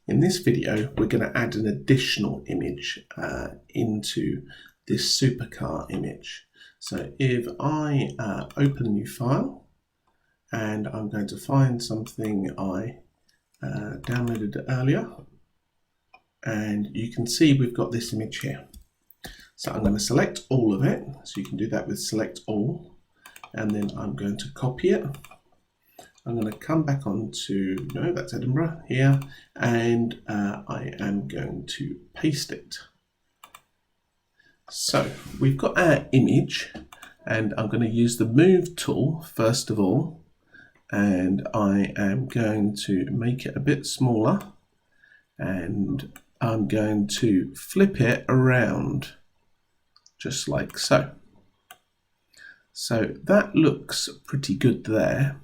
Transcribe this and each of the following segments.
In this video, we're going to add an additional image into this supercar image. So if I open a new file, and I'm going to find something I downloaded earlier, and you can see we've got this image here. So I'm going to select all of it, so you can do that with select all, and then I'm going to copy it. I'm going to come back onto, no, that's Edinburgh here, and I am going to paste it. So we've got our image, and I'm going to use the move tool first of all, and I am going to make it a bit smaller, and I'm going to flip it around just like so. So that looks pretty good there.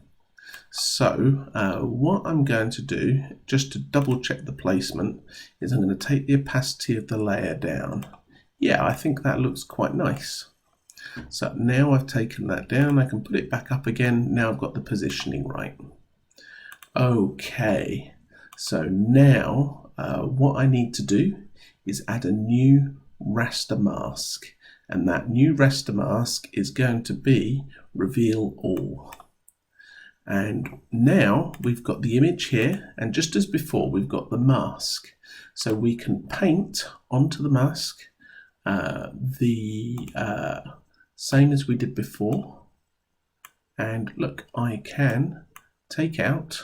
So what I'm going to do, just to double check the placement, is I'm going to take the opacity of the layer down. Yeah, I think that looks quite nice. So now I've taken that down, I can put it back up again. Now I've got the positioning right. Okay, so now what I need to do is add a new raster mask, and that new raster mask is going to be reveal all. And now we've got the image here, and just as before, we've got the mask. So we can paint onto the mask the same as we did before. And look, I can take out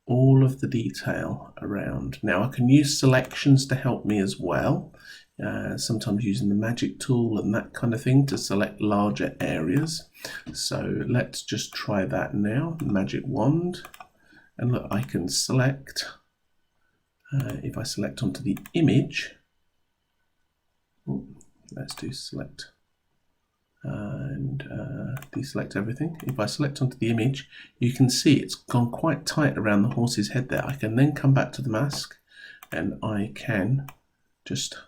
all of the detail around. Now I can use selections to help me as well. Sometimes using the magic tool and that kind of thing to select larger areas. So let's just try that now, magic wand, and look, I can select, if I select onto the image, let's do select and deselect everything. If I select onto the image, you can see it's gone quite tight around the horse's head there. I can then come back to the mask and I can just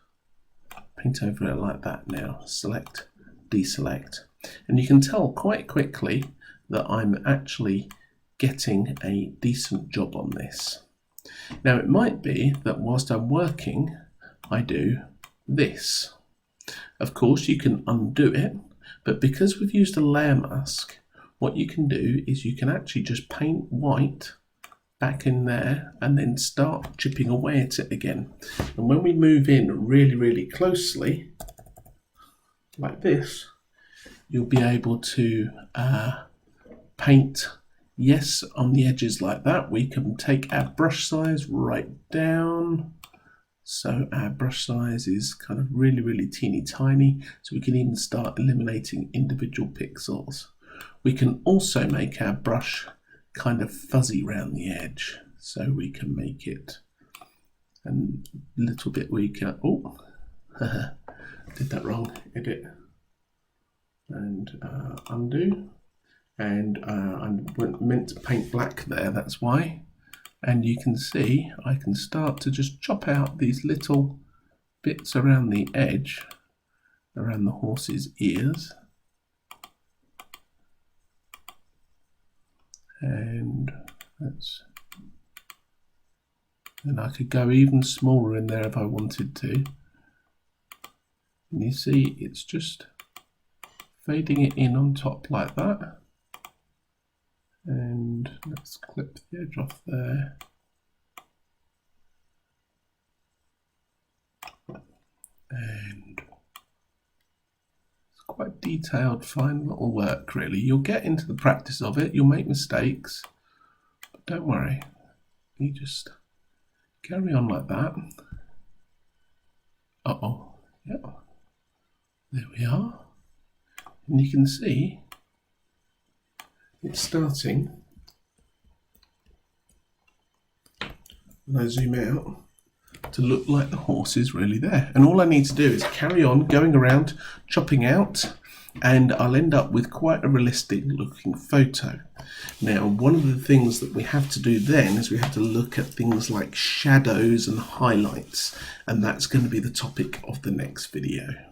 paint over it like that now, select, deselect. And you can tell quite quickly that I'm actually getting a decent job on this. Now it might be that whilst I'm working, I do this. Of course you can undo it, but because we've used a layer mask, what you can do is you can actually just paint white back in there and then start chipping away at it again. And when we move in really closely like this, you'll be able to paint, yes, on the edges like that. We can take our brush size right down, so our brush size is kind of really teeny tiny, so we can even start eliminating individual pixels. We can also make our brush kind of fuzzy around the edge, so we can make it a little bit weaker. Oh, did that wrong. Edit and undo, and I meant to paint black there, that's why. And you can see I can start to just chop out these little bits around the edge, around the horse's ears. And I could go even smaller in there if I wanted to. And you see it's just fading it in on top like that. And let's clip the edge off there. And it's quite detailed, fine little work really. You'll get into the practice of it, you'll make mistakes, but don't worry. You just carry on like that. Uh-oh, yep. There we are. And you can see it's starting, when I zoom out, to look like the horse is really there. And all I need to do is carry on going around, chopping out, and I'll end up with quite a realistic looking photo. Now, one of the things that we have to do then is we have to look at things like shadows and highlights, and that's going to be the topic of the next video.